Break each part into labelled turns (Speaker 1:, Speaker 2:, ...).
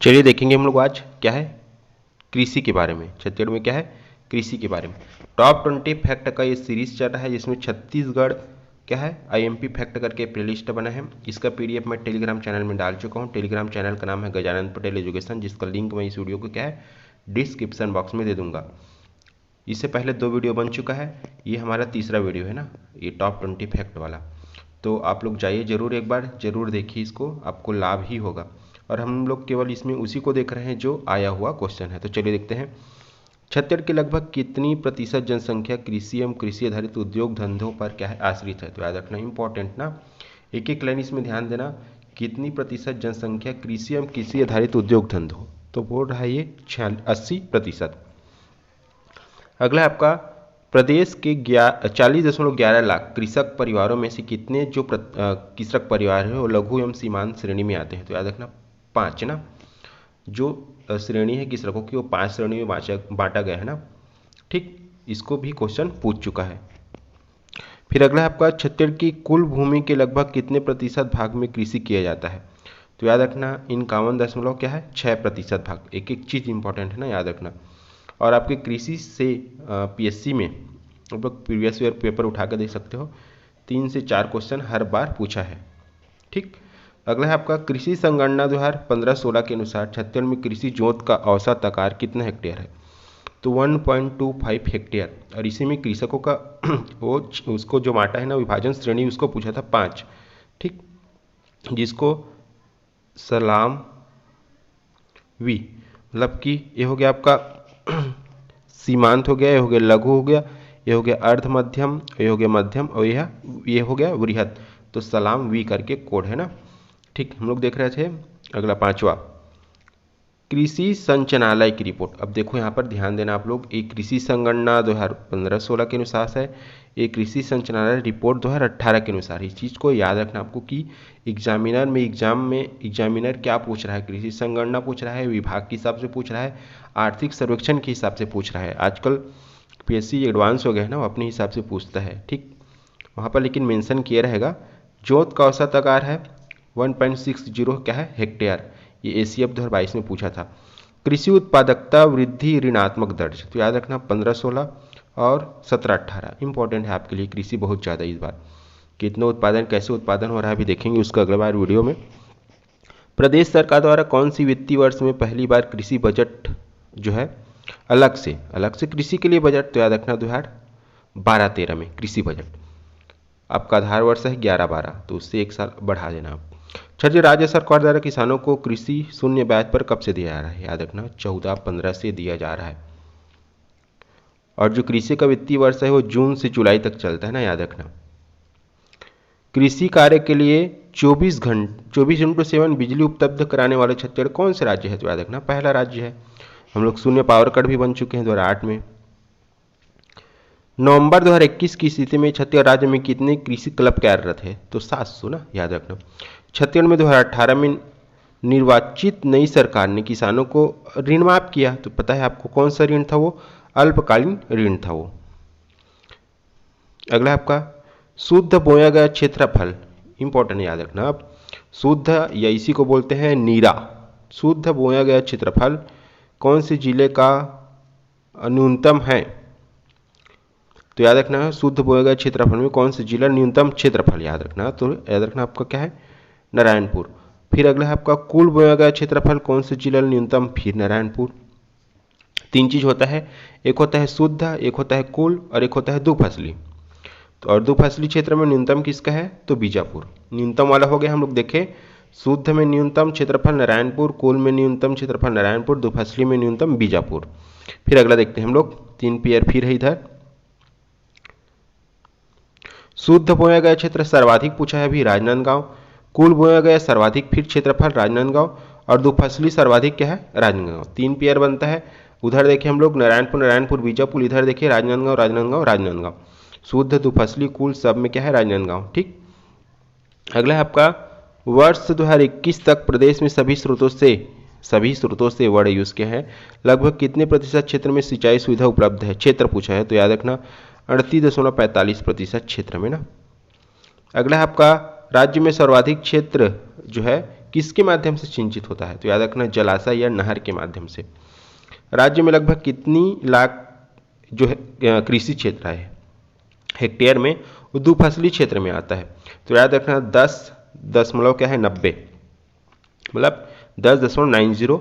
Speaker 1: चलिए देखेंगे हम लोग आज क्या है, कृषि के बारे में। छत्तीसगढ़ में क्या है, कृषि के बारे में। टॉप 20 फैक्ट का ये सीरीज चल रहा है जिसमें छत्तीसगढ़ क्या है आईएमपी फैक्ट करके प्लेलिस्ट बना है। इसका पीडीएफ मैं टेलीग्राम चैनल में डाल चुका हूँ। टेलीग्राम चैनल का नाम है गजानन पटेल एजुकेशन, जिसका लिंक मैं इस वीडियो को क्या है डिस्क्रिप्शन बॉक्स में दे दूंगा। इससे पहले 2 वीडियो बन चुका है, ये हमारा तीसरा वीडियो है ना, ये टॉप 20 फैक्ट वाला। तो आप लोग जाइए जरूर, एक बार जरूर देखिए इसको, आपको लाभ ही होगा। और हम लोग केवल इसमें उसी को देख रहे हैं जो आया हुआ क्वेश्चन है। तो चलिए देखते हैं, छत्तीसगढ़ की लगभग कितनी प्रतिशत जनसंख्या कृषि एवं कृषि आधारित उद्योग धंधों पर क्या है आश्रित है। तो याद रखना इंपॉर्टेंट ना, एक एक लाइन इसमें ध्यान देना, कितनी प्रतिशत जनसंख्या कृषि एवं कृषि आधारित उद्योग धंधों, तो बोल रहा है ये 80%। अगला है आपका, प्रदेश के 40.11 लाख कृषक परिवारों में से कितने जो कृषक परिवार है वो लघु एवं सीमांत श्रेणी में आते हैं। तो याद रखना 5 ना, जो श्रेणी है कृषकों की वो 5 श्रेणी में बांटा गया है ना। ठीक, इसको भी क्वेश्चन पूछ चुका है। फिर अगला है आपका, छत्तीसगढ़ की कुल भूमि के लगभग कितने प्रतिशत भाग में कृषि किया जाता है। तो याद रखना 51 क्या है 6% भाग। एक एक चीज़ इंपॉर्टेंट है ना, याद रखना। और आपके कृषि से पीएससी में आप लोग प्रीवियस ईयर पेपर उठा कर देख सकते हो, 3 से 4 क्वेश्चन हर बार पूछा है। ठीक, अगला है आपका, कृषि संगणना 2015-16 के अनुसार छत्तीसगढ़ में कृषि जोत का औसत आकार कितना हेक्टेयर है। तो 1.25 हेक्टेयर। और इसी में कृषकों का वो उसको जो बांटा है ना विभाजन श्रेणी, उसको पूछा था 5। ठीक, जिसको सलाम वी मतलब कि ये हो गया आपका सीमांत हो गया, ये हो गया लघु हो गया, ये हो गया अर्ध मध्यम, ये हो गया मध्यम, और ये हो गया वृहद। तो सलाम वी करके कोड है ना। ठीक, हम लोग देख रहे थे। अगला 5वां, कृषि संचालनालय की रिपोर्ट। अब देखो यहाँ पर ध्यान देना आप लोग, एक कृषि संगणना 2015-16 के अनुसार है, एक कृषि संचालनालय रिपोर्ट 2018 के अनुसार। इस चीज़ को याद रखना आपको कि एग्जामिनर क्या पूछ रहा है, कृषि संगणना पूछ रहा है, विभाग के हिसाब से पूछ रहा है, आर्थिक सर्वेक्षण के हिसाब से पूछ रहा है। आजकल पीएससी एडवांस हो गया है ना, वो अपने हिसाब से पूछता है। ठीक, वहाँ पर लेकिन मेंशन किया रहेगा जोत का औसत आकार है 1.60 क्या है हेक्टेयर। ये एसीएफ 2022 में पूछा था। कृषि उत्पादकता वृद्धि ऋणात्मक दर्ज। तो याद रखना 15-16 और 17-18 इंपॉर्टेंट है आपके लिए। कृषि बहुत ज़्यादा इस बार, कितना उत्पादन कैसे उत्पादन हो रहा है अभी देखेंगे उसका अगला बार वीडियो में। प्रदेश सरकार द्वारा कौन सी वित्तीय वर्ष में पहली बार कृषि बजट जो है अलग से कृषि के लिए बजट। तो याद रखना 2012-13 में कृषि बजट। आपका आधार वर्ष है 11-12, तो उससे 1 साल बढ़ा देना आप। छठे, राज्य सरकार द्वारा किसानों को कृषि शून्य ब्याज पर कब से दिया जा रहा है। याद रखना 14-15 से दिया जा रहा है। और जो कृषि का वित्तीय वर्ष है वो जून से जुलाई तक चलता है ना, याद रखना। कृषि कार्य के लिए 24/7 बिजली उपलब्ध कराने वाले छत्तीसगढ़ कौन से राज्य है। तो याद रखना पहला राज्य है। हम लोग शून्य पावर कट भी बन चुके हैं 2008 में। नवंबर 2021 की स्थिति में छत्तीसगढ़ राज्य में कितने कृषि क्लब कार्यरत है। तो 700 ना, याद रखना। छत्तीसगढ़ में 2018 में निर्वाचित नई सरकार ने किसानों को ऋण माफ किया। तो पता है आपको कौन सा ऋण था, वो अल्पकालीन ऋण था वो। अगला आपका, शुद्ध बोया गया क्षेत्रफल इंपॉर्टेंट याद रखना। अब शुद्ध या इसी को बोलते हैं नीरा, शुद्ध बोया गया क्षेत्रफल कौन से जिले का न्यूनतम है। तो याद रखना शुद्ध बोया गया क्षेत्रफल में कौन से जिला न्यूनतम क्षेत्रफल, याद रखना। तो याद रखना आपका क्या है नारायणपुर। फिर अगला है आपका, कुल बोया गया क्षेत्रफल कौन से जिला न्यूनतम, फिर नारायणपुर। 3 चीज होता है, एक होता है शुद्ध, एक होता है कुल, और एक होता है दुफसली। तो और दुफसली क्षेत्र में न्यूनतम किसका है, तो बीजापुर। न्यूनतम वाला हो गया। हम लोग देखें, शुद्ध में न्यूनतम क्षेत्रफल नारायणपुर, कुल में न्यूनतम क्षेत्रफल नारायणपुर, दुफसली में न्यूनतम बीजापुर। फिर अगला देखते हैं हम लोग, 3 पेयर फिर है इधर। शुद्ध बोया गया क्षेत्र सर्वाधिक पूछा है अभी राजनांदगांव, कुल बोया गया सर्वाधिक फिर क्षेत्रफल राजनांदगांव, और दुफसली सर्वाधिक क्या है राजनांदगांव। 3 पेयर बनता है। उधर देखिए हम लोग नारायणपुर बीजापुर, इधर देखिए राजनांदगांव। शुद्ध दुफसली कुल सब में क्या है राजनांदगांव। ठीक, अगला है आपका, वर्ष 2021 तक प्रदेश में सभी स्रोतों से वर्ड यूज किया है, लगभग कितने प्रतिशत क्षेत्र में सिंचाई सुविधा उपलब्ध है। क्षेत्र पूछा है, तो याद रखना 38.45% क्षेत्र में ना। अगला है आपका, राज्य में सर्वाधिक क्षेत्र जो है किसके माध्यम से सिंचित होता है? तो याद रखना जलाशय या नहर के माध्यम से। राज्य में लगभग कितनी लाख जो है कृषि क्षेत्र है हेक्टेयर में, वो द्विफसली क्षेत्र में आता है। तो याद रखना 10.90 मतलब 10.90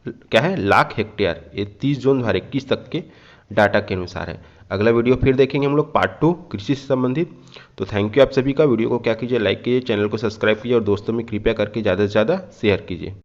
Speaker 1: क्या है लाख हेक्टेयर। ये 30 जून 2021 तक के डाटा के अनुसार है। अगला वीडियो फिर देखेंगे हम लोग पार्ट 2 कृषि से संबंधित। तो थैंक यू आप सभी का। वीडियो को क्या कीजिए, लाइक कीजिए, चैनल को सब्सक्राइब कीजिए और दोस्तों में कृपया करके ज़्यादा से ज़्यादा शेयर कीजिए।